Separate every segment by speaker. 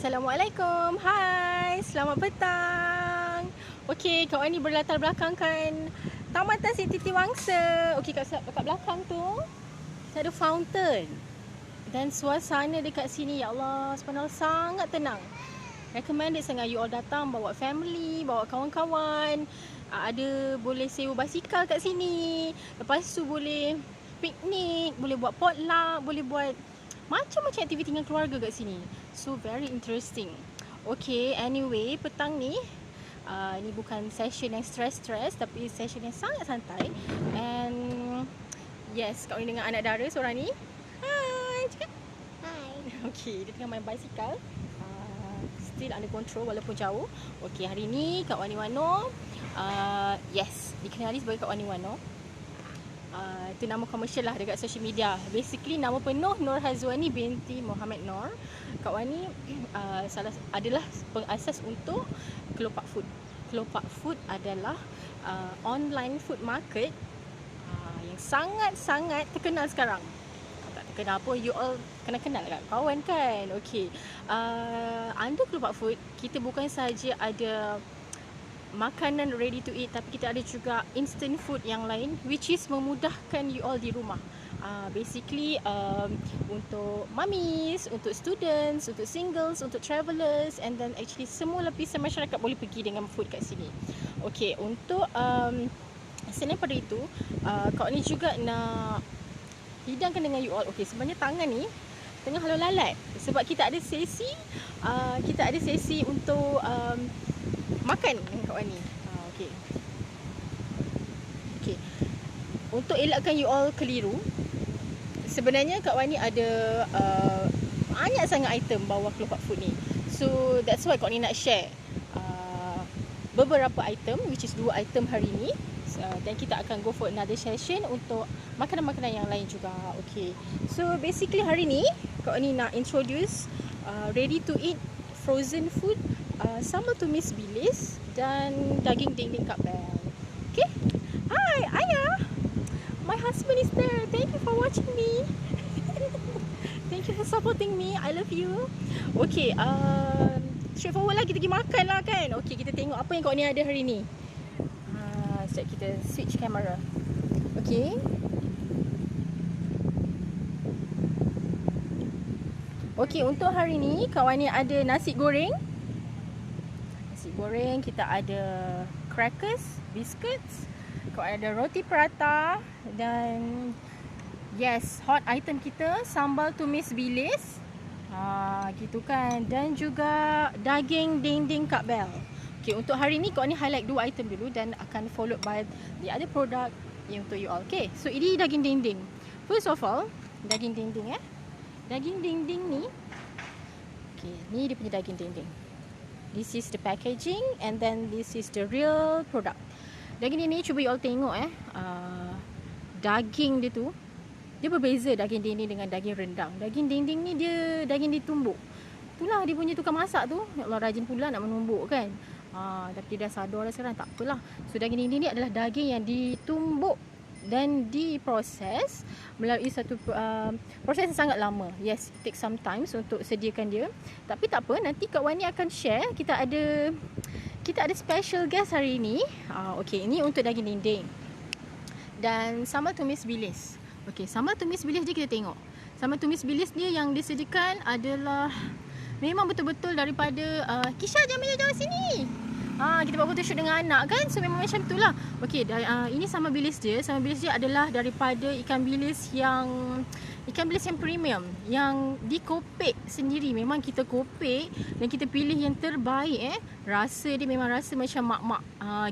Speaker 1: Assalamualaikum. Hai, selamat petang. Okey, kat ni berlatar belakangkan Taman Tan Sri Titi Wangsa. Okey, kat belakang tu ada fountain. Dan suasana dekat sini, ya Allah, subhanallah, sangat tenang. Recommended sangat you all datang, bawa family, bawa kawan-kawan. Ada boleh sewa basikal kat sini. Lepas tu boleh piknik, boleh buat potluck, boleh buat macam-macam aktiviti dengan keluarga kat sini. So very interesting. Okay, anyway, petang ni ni bukan session yang stress-stress, tapi session yang sangat santai. And yes, kau ni dengan anak dara seorang ni. Hai, cakap.
Speaker 2: Hai.
Speaker 1: Okay, dia tengah main basikal. Still under control walaupun jauh. Okay, hari ni Kak Wani Wano, yes, dikenali sebagai Kak Wani Wano. Itu nama komersial lah dekat social media. Basically nama penuh Nur Hazwani binti Muhammad Nur. Kak Wani adalah pengasas untuk Kelopak Food. Kelopak Food adalah online food market yang sangat-sangat terkenal sekarang. Tak terkenal apa, you all kenal kat kawan kan. Okay, under Kelopak Food kita bukan saja ada makanan ready to eat, tapi kita ada juga instant food yang lain, which is memudahkan you all di rumah. Basically untuk mummies, untuk students, untuk singles, untuk travellers, and then actually semua lapisan masyarakat boleh pergi dengan food kat sini. Okay, untuk selain pada itu, Kak ni juga nak hidangkan dengan you all. Okay, sebenarnya tangan ni tengah halau lalat sebab kita ada sesi untuk makan kat ni. Okey. Okey. Untuk elakkan you all keliru, sebenarnya Kak Wani ada banyak sangat item bawah Kelopak Food ni. So that's why Kak Wani nak share beberapa item, which is 2 item hari ni. Dan kita akan go for another session untuk makanan-makanan yang lain juga. Okay, so basically hari ni Kak Wani nak introduce ready to eat frozen food, sambal tumis bilis dan daging dinding Kak Bel. Okay, hi Ayah, my husband is there. Thank you for watching me. Thank you for supporting me. I love you. Okay, straightforward lah, kita pergi makan lah kan. Okay, kita tengok apa yang Kak ni ada hari ni. Sekejap kita switch kamera. Okay. Okay, untuk hari ni Kak Wani ada nasi goreng. Nasi goreng, kita ada crackers, biscuits, Kak Wani ada roti prata, dan yes, hot item kita sambal tumis bilis. Gitu kan. Dan juga daging dinding Kak Bel. Okay, untuk hari ni Kak Wani highlight 2 item dulu dan akan followed by the other product yang untuk you all. Okay, so ini daging dinding. First of all, daging dinding Daging dinding ni, okay, ni dia punya daging dinding. This is the packaging and then this is the real product. Daging dinding ni cuba you all tengok daging dia tu, dia berbeza daging dinding dengan daging rendang. Daging dinding ni dia daging ditumbuk. Itulah dia punya tukang masak tu. Ya Allah, rajin pula nak menumbuk kan. Tapi dia dah sadar dah sekarang, tak apalah. So daging dinding ni adalah daging yang ditumbuk dan diproses melalui satu proses yang sangat lama. Yes, it takes some time untuk sediakan dia. Tapi tak apa, nanti Kak Wani akan share. Kita ada special guest hari ini. Okay, ini untuk daging dinding dan sambal tumis bilis. Okay, sambal tumis bilis je kita tengok. Sambal tumis bilis dia yang disediakan adalah memang betul-betul daripada Kisha, jom sini. Kita buat photoshoot dengan anak kan. So memang macam tu lah. Okay, ini sambal bilis dia. Sambal bilis dia adalah daripada ikan bilis yang premium, yang dikopek sendiri. Memang kita kopek dan kita pilih yang terbaik. Rasa dia memang rasa macam mak-mak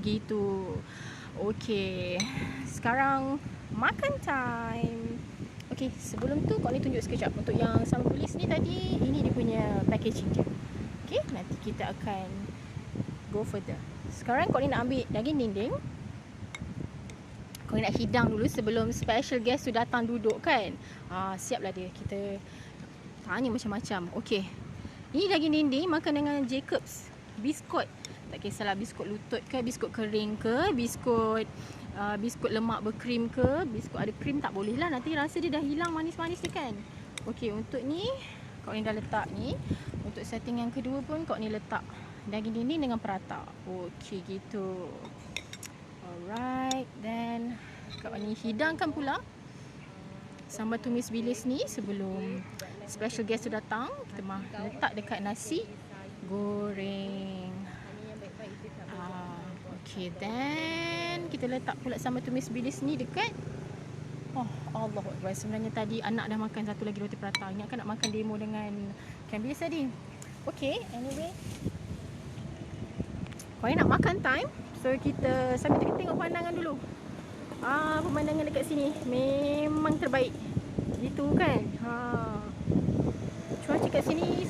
Speaker 1: gitu. Okay, sekarang makan time. Okay, sebelum tu Kak ni tunjuk sekejap. Untuk yang sambal bilis ni tadi, ini dia punya packaging dia. Okay, nanti kita akan go further. Sekarang Kak ni nak ambil daging dinding. Kak ni nak hidang dulu sebelum special guest tu datang duduk kan. Siaplah dia. Kita tanya macam-macam. Okay, ini daging dinding makan dengan Jacobs biskut. Tak kisahlah biskut lutut ke, biskut kering ke, biskut lemak berkrim ke, biskut ada krim tak boleh lah. Nanti rasa dia dah hilang manis-manis dia kan. Okay, untuk ni Kak ni dah letak ni. Untuk setting yang kedua pun kau ni letak daging dinding dengan prata. Okey gitu. Alright, then kau ni hidangkan pula sambal tumis bilis ni sebelum special guest tu datang. Kita letak dekat nasi goreng. Okay, then kita letak pula sambal tumis bilis ni dekat. Oh, Allah Akbar. Sebenarnya tadi anak dah makan satu lagi roti prata. Ingatkan nak makan demo dengan ikan bilis tadi. Okay, anyway, kau nak makan time. So kita sambil kita tengok pemandangan dulu. Pemandangan dekat sini memang terbaik. Gitu kan? Cuaca kat sini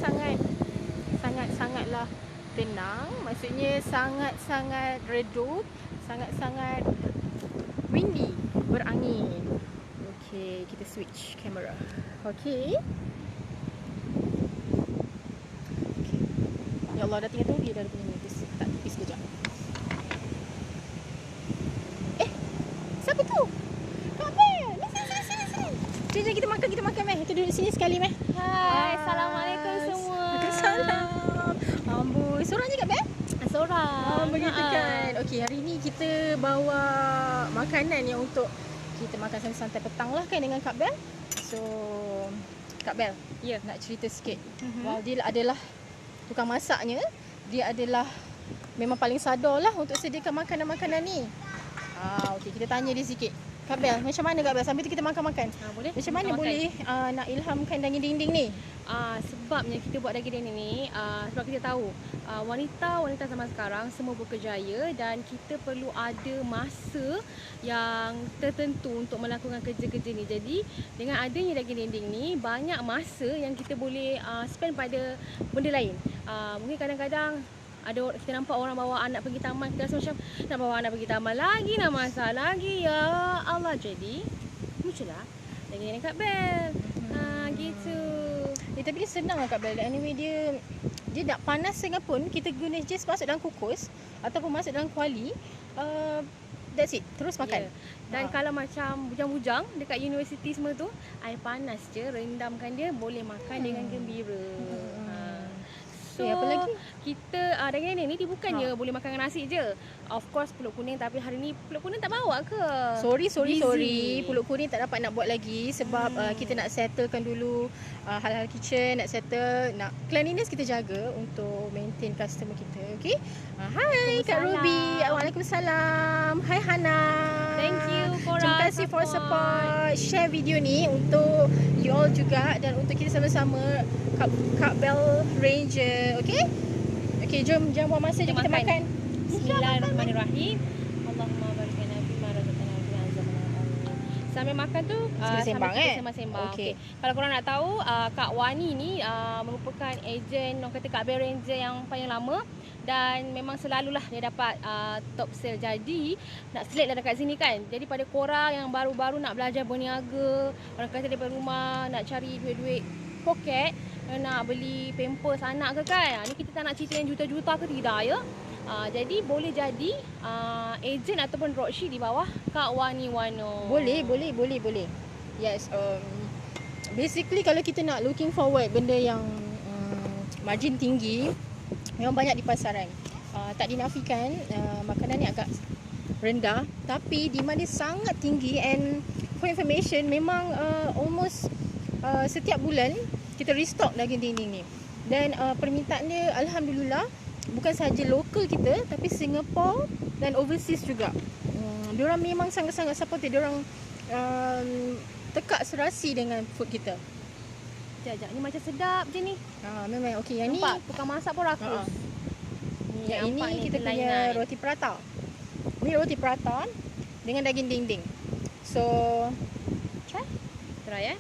Speaker 1: sangatlah tenang. Maksudnya sangat-sangat redup, sangat-sangat windy, berangin. Okay, kita switch kamera. Okay. Ya Allah, dah tinggal tunggu dia dah bunyi. Tak tipis sekejap. Siapa tu? Kak Mel. Sini. Jom kita makan Mel. Kita duduk sini sekali Mel.
Speaker 2: Hai, Assalamualaikum semua.
Speaker 1: Waalaikumsalam. Amboi, seorang je Kak Mel?
Speaker 2: Seorang.
Speaker 1: Begitu kan. Okey, hari ni kita bawa makanan yang untuk kita makan santai-santai petang lah kan dengan Kak Bel. So, Kak Bel, nak cerita sikit. Wow, dia adalah tukang masaknya. Dia adalah memang paling sadar lah untuk sediakan makanan-makanan ni. Okey, kita tanya dia sikit. Kak Bel, macam mana Kak Bel? Sambil tu kita makan-makan.
Speaker 2: Boleh?
Speaker 1: Macam mana boleh nak ilhamkan daging dinding ni?
Speaker 2: Sebabnya kita buat daging dinding ni, sebab kita tahu wanita zaman sekarang semua berkerjaya dan kita perlu ada masa yang tertentu untuk melakukan kerja-kerja ni. Jadi dengan adanya daging dinding ni, banyak masa yang kita boleh spend pada benda lain. Mungkin kadang-kadang kita nampak orang bawa anak pergi taman, kita rasa macam nak bawa anak pergi taman lagi, nak masak lagi, ya Allah. Jadi muncullah daging dinding Kak Bel. Gitu.
Speaker 1: Tapi dia senang lah Kak Bel. Anyway, dia nak panas sangat pun, kita guna just masuk dalam kukus ataupun masuk dalam kuali. That's it. Terus makan.
Speaker 2: Dan kalau macam bujang-bujang dekat universiti semua tu, air panas je, rendamkan dia, boleh makan dengan gembira. So,
Speaker 1: apa lagi?
Speaker 2: Kita daging dinding ni dia bukannya boleh makan dengan nasi je. Of course pulut kuning, tapi hari ni pulut kuning tak bawa ke?
Speaker 1: Sorry. Pulut kuning tak dapat nak buat lagi sebab kita nak settlekan dulu hal-hal kitchen, nak settle, nak cleanliness kita jaga untuk maintain customer kita. Okay? Hai Kak Ruby. Waalaikumsalam. Hai Hana.
Speaker 2: Thank you korang.
Speaker 1: Terima kasih for support. Share video ni untuk you all juga dan untuk kita sama-sama Kak Bel Ranger. Okay, jom buang masa, jom kita makan.
Speaker 2: Bismillahirrahmanirrahim. Allahumma barik lana fi ma razaqtana wa qina azabannar. Sambil makan tu
Speaker 1: sembang.
Speaker 2: Okay. Kalau korang nak tahu, Kak Wani ni merupakan ejen orang kata Kak Bel Ranger yang paling lama dan memang selalulah dia dapat top sale. Jadi nak select dah dekat sini kan. Jadi pada korang yang baru-baru nak belajar berniaga, orang kata daripada rumah nak cari duit-duit poket, nak beli pampers anak ke kan, ni kita tak nak cerita yang juta-juta ke tidak ya. Jadi boleh jadi ejen ataupun dropship di bawah Kak Wani Wano.
Speaker 1: Boleh. Yes, basically kalau kita nak looking forward benda yang margin tinggi, memang banyak di pasaran. Tak dinafikan makanan ni agak rendah, tapi demand dia sangat tinggi. And for information, memang almost setiap bulan kita restock daging dinding ni. Dan permintaan dia alhamdulillah bukan sahaja lokal kita, tapi Singapore dan overseas juga. Diorang memang sangat-sangat supportive. Diorang tekak serasi dengan food kita.
Speaker 2: Sekejap, ni macam sedap je ni.
Speaker 1: Memang okey. Yang
Speaker 2: nampak,
Speaker 1: ni
Speaker 2: tukang masak pun rakus.
Speaker 1: Yang ini kita punya roti prata. Ni roti prata dengan daging dinding. So,
Speaker 2: try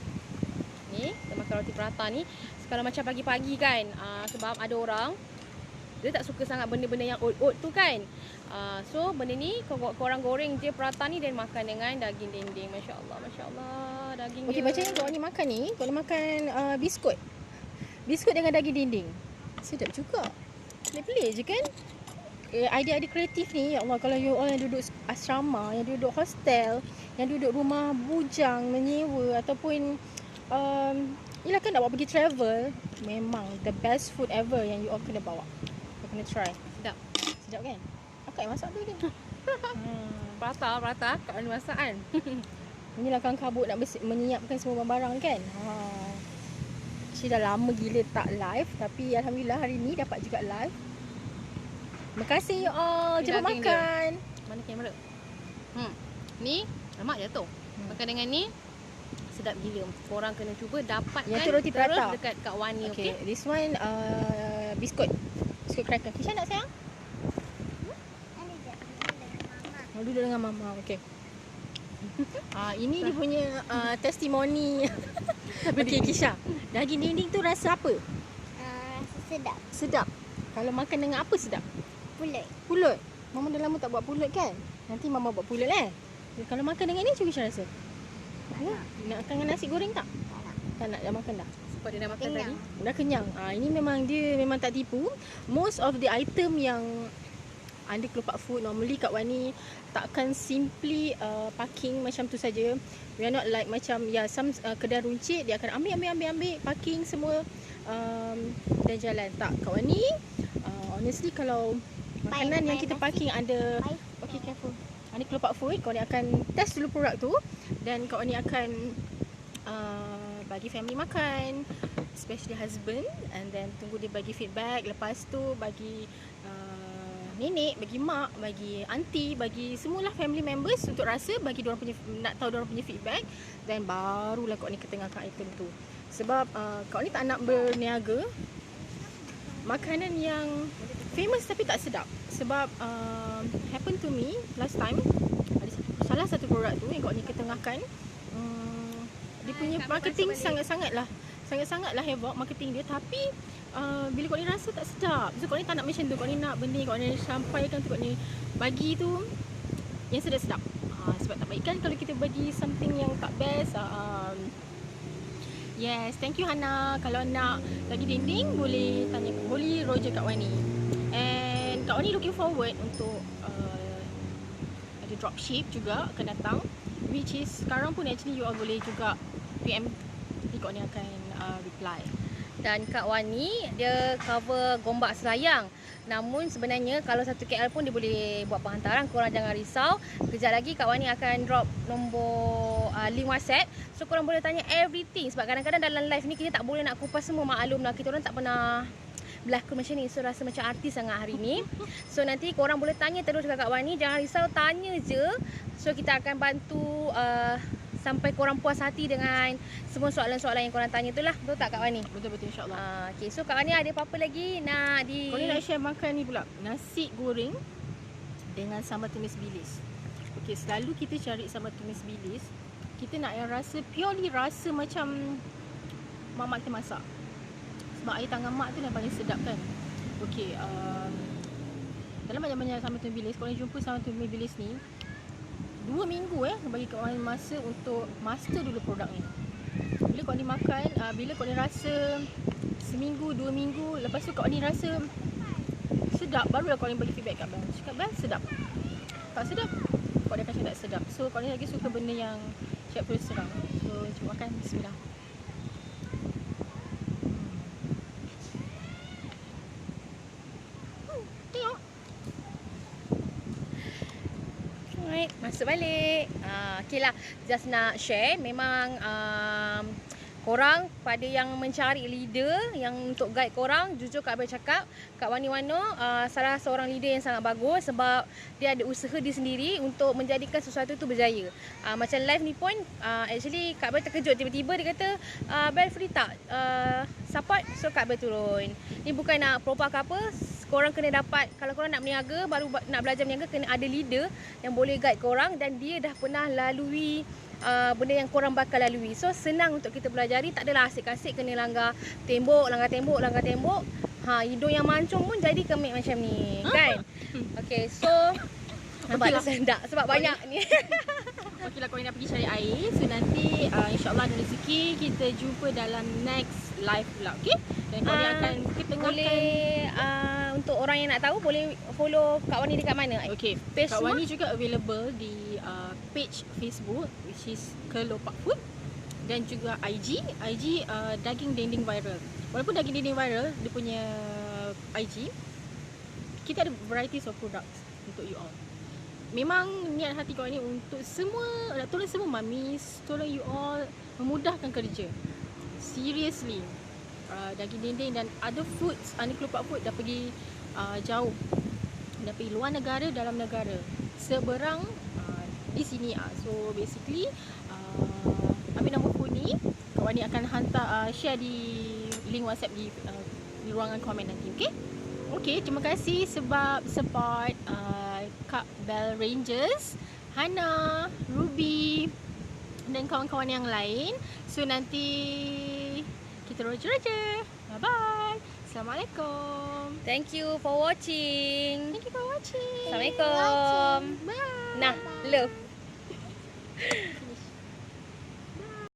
Speaker 2: ni, kita makan roti prata ni. Kalau macam pagi-pagi kan, sebab ada orang dia tak suka sangat benda-benda yang oat-oat tu kan. So benda ni korang goreng je prata ni dan makan dengan daging dinding. Masya Allah daging
Speaker 1: dia. Macam yang korang ni makan ni, korang makan biskut dengan daging dinding. Sedap juga. Pelik-pelik je kan. Idea-idea kreatif ni, ya Allah, kalau you all yang duduk asrama, yang duduk hostel, yang duduk rumah bujang menyewa ataupun Yelah kan nak bawa pergi travel, memang the best food ever yang you all kena bawa. You kena try.
Speaker 2: Sedap.
Speaker 1: Sedap kan? Akak yang masak tu ni.
Speaker 2: Prata Kak Wani masak kan.
Speaker 1: Inilah kan kabut nak menyiapkan semua barang kan. Actually dah lama gila tak live, tapi alhamdulillah hari ni dapat juga live. Terima kasih you all.
Speaker 2: Ni
Speaker 1: Jom
Speaker 2: daging
Speaker 1: makan.
Speaker 2: Mana kamera? Ni lemak jatuh. Makan dengan ni sedap gila. Korang kena cuba dapatkan
Speaker 1: Yang tu roti prata.
Speaker 2: dekat Kak Wani.
Speaker 1: Okay, this one biskut cracker. Kisha nak sayang? Duduk dengan mama. Okay. Ini dia punya testimoni. Okay, Kisha. Daging dinding tu rasa apa?
Speaker 3: Sedap.
Speaker 1: Sedap. Kalau makan dengan apa sedap?
Speaker 3: Pulut.
Speaker 1: Pulut. Mama dah lama tak buat pulut kan? Nanti mama buat pulut Kalau makan dengan ni, cuba Kisha rasa. Nak makan dengan nasi goreng tak? Tak nak, dah makan dah.
Speaker 2: Sebab dia dah makan
Speaker 3: Kenyang.
Speaker 2: tadi.
Speaker 1: Dah kenyang. Ini memang dia memang tak tipu. Most of the item yang under Kelopak Food, normally Kak Wani takkan simply parking macam tu saja. We are not like macam some kedai runcit dia akan ambil parking semua dan jalan. Tak, Kak Wani honestly kalau makanan yang kita parking ada okay, careful. Under Kelopak Food, Kak Wani akan test dulu produk tu dan Kak Wani akan bagi family makan, especially husband, and then tunggu dia bagi feedback. Lepas tu bagi nenek, bagi mak, bagi aunty, bagi semualah family members untuk rasa, bagi diorang punya, nak tahu diorang punya feedback, dan barulah Kak Ni ketengahkan item tu. Sebab Kak Ni tak nak berniaga makanan yang famous tapi tak sedap. Sebab happen to me last time, ada salah satu produk tu yang Kak Ni ketengahkan, dia punya marketing sangat-sangatlah havoc marketing dia, tapi bila Kak Ni rasa tak sedap. So Kak Ni tak nak macam tu. Kak Ni nak benda Kak Ni sampaikan tu, Kak Ni bagi tu yang sedap-sedap. Sebab tak baik kan kalau kita bagi something yang tak best. Yes, thank you Hana. Kalau nak lagi dinding boleh tanya, boleh roger Kak Wani. And Kak Wani looking forward untuk ada dropship juga akan datang, which is sekarang pun actually you all boleh juga PM, nanti Kak Wani akan reply.
Speaker 2: Dan Kak Wani dia cover Gombak Selayang. Namun sebenarnya kalau satu KL pun dia boleh buat penghantaran. Korang jangan risau. Kejap lagi Kak Wani akan drop nombor link WhatsApp. So korang boleh tanya everything. Sebab kadang-kadang dalam live ni kita tak boleh nak kupas semua. Maklum lah, kita orang tak pernah berlakon macam ni. So rasa macam artis sangat hari ni. So nanti korang boleh tanya terus dekat Kak Wani. Jangan risau, tanya je. So kita akan bantu sampai korang puas hati dengan semua soalan-soalan yang korang tanya tu lah. Betul tak Kak Wani?
Speaker 1: Betul-betul, insyaAllah.
Speaker 2: Okay, so Kak Wani ada apa-apa lagi nak di...
Speaker 1: Kau ni nak share makan ni pula, nasi goreng dengan sambal tumis bilis. Okay, selalu kita cari sambal tumis bilis, kita nak yang rasa, purely rasa macam mak kita masak. Sebab air tangan mak tu yang paling sedap kan. Okay, dalam banyak-banyak sambal tumis bilis, kalau jumpa sambal tumis bilis ni 2 minggu bagi Kak Wani masa untuk master dulu produk ni. Bila Kak Wani makan, bila Kak Wani rasa seminggu, 2 minggu, lepas tu Kak Wani rasa sedap, barulah Kak Wani bagi feedback kat Bel. Cakap Bel, sedap. Tak sedap, Kak Wani akan cakap tak sedap. So Kak Wani lagi suka benda yang siap terus serang. So cuba makan, bismillah. Tengok.
Speaker 2: Alright, masuk balik. Okay lah, just nak share. Memang korang pada yang mencari leader yang untuk guide korang, jujur Kak Abel cakap, Kak Wani Wano salah seorang leader yang sangat bagus. Sebab dia ada usaha dia sendiri untuk menjadikan sesuatu tu berjaya. Macam live ni pun actually Kak Abel terkejut, tiba-tiba dia kata Bel free tak support. So Kak Abel turun. Ni bukan nak propa ke apa. Korang kena dapat, kalau korang nak berniaga, baru nak belajar berniaga, kena ada leader yang boleh guide korang dan dia dah pernah lalui benda yang korang bakal lalui. So senang untuk kita belajari, tak adalah asyik-asyik kena langgar tembok. Hidung yang mancung pun jadi kemik macam ni kan. Okay, so nampak tak sendak sebab banyak ni.
Speaker 1: Okay lah, korang nak pergi cari air. So nanti insyaAllah ada rezeki, kita jumpa dalam next live pula. Okay, dan korang akan ketengahkan.
Speaker 2: Boleh untuk orang yang nak tahu, boleh follow Kak Wani dekat mana?
Speaker 1: Okay,
Speaker 2: Page
Speaker 1: Kak
Speaker 2: semua?
Speaker 1: Wani juga available di page Facebook, which is Kelopak Food. dan juga IG daging dinding viral. Walaupun daging dinding viral dia punya IG, kita ada varieties of products untuk you all. Memang niat hati kawan ni untuk semua, tolong semua mamis, tolong you all memudahkan kerja. Seriously, daging dinding dan other foods, kelopak food dah pergi jauh, dah pergi luar negara, dalam negara, seberang di sini. So basically ambil nombor phone ni, kawan ni akan hantar share di link WhatsApp di ruangan komen nanti. Okay, terima kasih sebab support Kak Bell Rangers, Hana, Ruby dan kawan-kawan yang lain. So nanti kita roger-roger. Bye-bye. Assalamualaikum.
Speaker 2: Thank you for watching.
Speaker 1: Thank you for watching.
Speaker 2: Assalamualaikum.
Speaker 1: Bye.
Speaker 2: Nah, love.